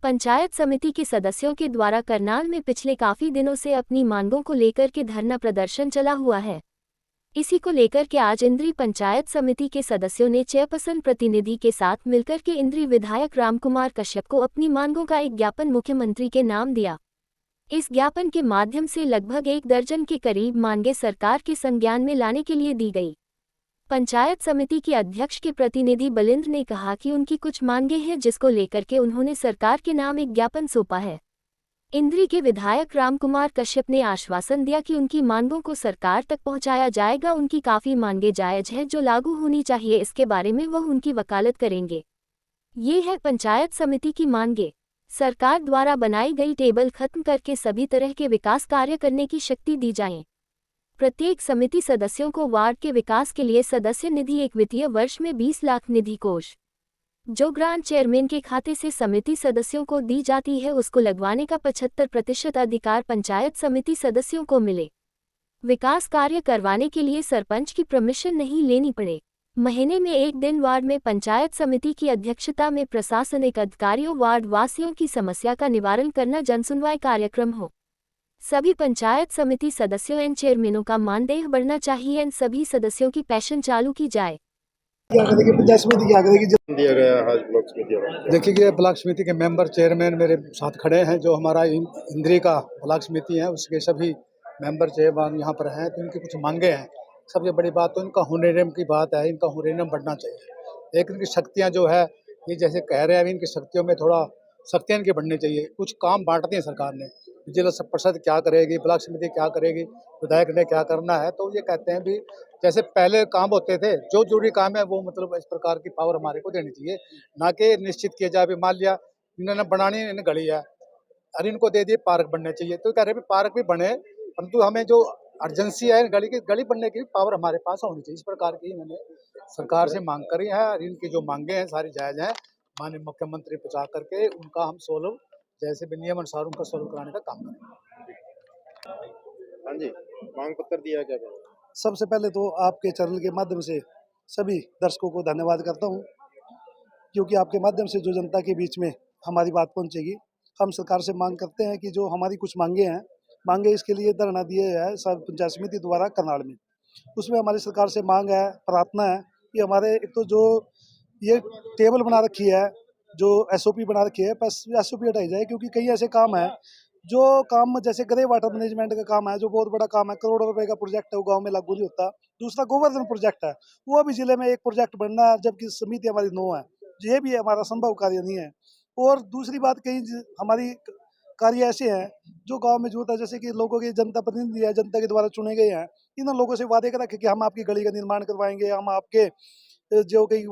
पंचायत समिति के सदस्यों के द्वारा करनाल में पिछले काफी दिनों से अपनी मांगों को लेकर के धरना प्रदर्शन चला हुआ है। इसी को लेकर के आज इंद्री पंचायत समिति के सदस्यों ने चेयरपर्सन प्रतिनिधि के साथ मिलकर के इंद्री विधायक रामकुमार कश्यप को अपनी मांगों का एक ज्ञापन मुख्यमंत्री के नाम दिया। इस ज्ञापन के माध्यम से लगभग 1 दर्जन के करीब मांगे सरकार के संज्ञान में लाने के लिए दी गई। पंचायत समिति के अध्यक्ष के प्रतिनिधि बलिंद्र ने कहा कि उनकी कुछ मांगे हैं जिसको लेकर के उन्होंने सरकार के नाम एक ज्ञापन सौंपा है। इंद्री के विधायक रामकुमार कश्यप ने आश्वासन दिया कि उनकी मांगों को सरकार तक पहुंचाया जाएगा। उनकी काफी मांगे जायज हैं जो लागू होनी चाहिए, इसके बारे में वह उनकी वकालत करेंगे। ये है पंचायत समिति की मांगे। सरकार द्वारा बनाई गई टेबल खत्म करके सभी तरह के विकास कार्य करने की शक्ति दी जाए। प्रत्येक समिति सदस्यों को वार्ड के विकास के लिए सदस्य निधि एक वित्तीय वर्ष में 20 लाख निधि कोष जो ग्रांट चेयरमैन के खाते से समिति सदस्यों को दी जाती है उसको लगवाने का 75% अधिकार पंचायत समिति सदस्यों को मिले। विकास कार्य करवाने के लिए सरपंच की परमिशन नहीं लेनी पड़े। महीने में 1 दिन वार्ड में पंचायत समिति की अध्यक्षता में प्रशासनिक अधिकारियों वार्ड वासियों की समस्या का निवारण करना जनसुनवाई कार्यक्रम हो। सभी पंचायत समिति सदस्यों एवं चेयरमैनों का मानदेय बढ़ना चाहिए एवं सभी सदस्यों की पेंशन चालू की जाए। क्या करेगी पंचायत समिति, क्या करेगी दिया गया है आज ब्लॉक समिति वाला। देखिए कि ब्लॉक समिति के मेंबर चेयरमैन मेरे साथ खड़े हैं। जो हमारा इंद्री का ब्लॉक समिति है उसके सभी मेंबर चेयरमैन यहाँ पर हैं। तो इनकी कुछ मांगे हैं। सबसे बड़ी बात तो इनका हुनरियम की बात है। इनका हुनरियम बढ़ना चाहिए। एक इनकी शक्तियाँ जो है ये जैसे कह रहे हैं अभी इनकी शक्तियों में थोड़ा शक्तियाँ इनकी बढ़नी चाहिए। कुछ काम बांटते हैं सरकार ने, जिला परिषद क्या करेगी, ब्लॉक समिति क्या करेगी, विधायक ने क्या करना है। तो ये कहते हैं भी जैसे पहले काम होते थे जो जरूरी काम है वो मतलब इस प्रकार की पावर हमारे को देनी चाहिए, ना कि निश्चित किया जाए। मान लिया इन्होंने बनानी इन्हें गली है और इनको दे दिए पार्क बनने चाहिए, तो कह रहे पार्क भी बने, परंतु हमें जो अर्जेंसी है गली बनने की पावर हमारे पास होनी चाहिए। इस प्रकार की इन्होंने सरकार से मांग करी है और इनकी जो मांगे हैं सारी जायज हैं। माननीय मुख्यमंत्री पहुंचा करके उनका हम सोल्व जैसे भी नियम अनुसार उनका सोल्व कराने का काम करेंगे। हाँ जी, मांग पत्र दिया क्या? सबसे पहले तो आपके चैनल के माध्यम से सभी दर्शकों को धन्यवाद करता हूं, क्योंकि आपके माध्यम से जो जनता के बीच में हमारी बात पहुंचेगी। हम सरकार से मांग करते हैं कि जो हमारी कुछ मांगे इसके लिए धरना दिए है सब पंचायत समिति द्वारा करनाल में। उसमें हमारी सरकार से मांग है, प्रार्थना है कि हमारे एक तो जो ये टेबल बना रखी है, जो SOP बना रखी है, बस SOP हटाई जाए। क्योंकि कई ऐसे काम है जो काम जैसे ग्रे वाटर मैनेजमेंट का काम है, जो बहुत बड़ा काम है, करोड़ों रुपए का प्रोजेक्ट है, वो गांव में लागू नहीं होता। दूसरा गोवर्धन प्रोजेक्ट है, वो भी जिले में एक प्रोजेक्ट बनना है, जबकि समिति हमारी 9 है। ये भी हमारा संभव कार्य नहीं है। और दूसरी बात, कई हमारी कार्य ऐसे हैं जो गांव में जरूरत है, जैसे कि लोगों के जनता प्रतिनिधि है, जनता के द्वारा चुने गए हैं। इन लोगों से वादे कर रखे कि हम आपकी गली का निर्माण करवाएंगे, हम आपके जो कोई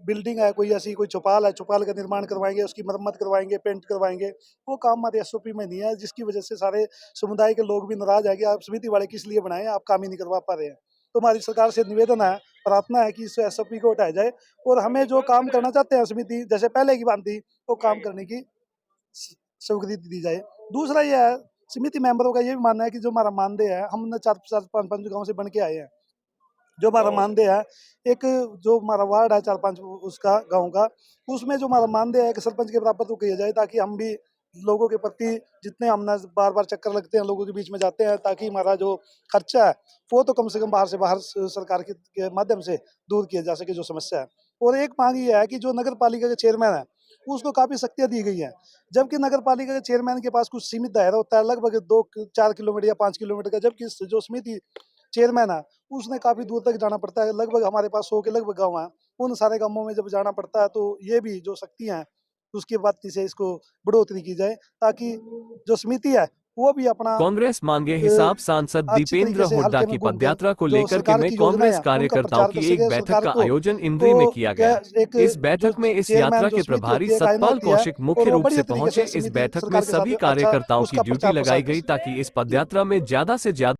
बिल्डिंग है, कोई ऐसी कोई चौपाल है, चौपाल का निर्माण करवाएंगे, उसकी मरम्मत करवाएंगे, पेंट करवाएंगे। वो काम हमारे SOP में नहीं है, जिसकी वजह से सारे समुदाय के लोग भी नाराज है कि आप समिति वाले किस लिए बनाए, आप काम ही नहीं करवा पा रहे हैं। तो हमारी सरकार से निवेदन है, प्रार्थना है कि इस SOP को हटाया जाए और हमें जो काम करना चाहते हैं समिति जैसे पहले की भांति वो काम करने की स्वीकृति दी जाए। दूसरा ये है, समिति मेंबरों का ये भी मानना है कि जो हमारा मानदेय है, हमने 4-5 गाँव से बन के आए हैं। जो हमारा मानदेय है, एक जो हमारा वार्ड है 4-5 उसका गांव का, उसमें जो हमारा मानदेय है कि सरपंच के बराबर तो किया जाए, ताकि हम भी लोगों के प्रति जितने हम बार बार चक्कर लगते हैं, लोगों के बीच में जाते हैं, ताकि हमारा जो खर्चा है वो तो कम से कम बाहर सरकार के माध्यम से दूर किया जा सके जो समस्या है। और एक मांग ये है कि जो नगर पालिका के चेयरमैन है उसको काफी शक्तियां दी गई हैं, जबकि नगर पालिका के चेयरमैन के पास कुछ सीमित दायरा होता है, लगभग 2-4 किलोमीटर या 5 किलोमीटर का, जबकि जो समिति चेयरमैन है उसने काफी दूर तक जाना पड़ता है। लगभग हमारे पास 100 के लगभग गाँव हैं, उन सारे गाँवों में जब जाना पड़ता है तो ये भी जो शक्तियां हैं उसकी बात से इसको बढ़ोतरी की जाए, ताकि जो समिति है वो भी अपना कांग्रेस मांगे हिसाब सांसद दीपेंद्र हुड्डा की पदयात्रा को लेकर के में कांग्रेस कार्यकर्ताओं की एक बैठक का आयोजन इंद्री में किया गया। इस बैठक में इस यात्रा के प्रभारी सतपाल कौशिक मुख्य रूप से पहुंचे। इस बैठक में सभी कार्यकर्ताओं की ड्यूटी लगाई गई ताकि इस पदयात्रा में ज्यादा से ज्यादा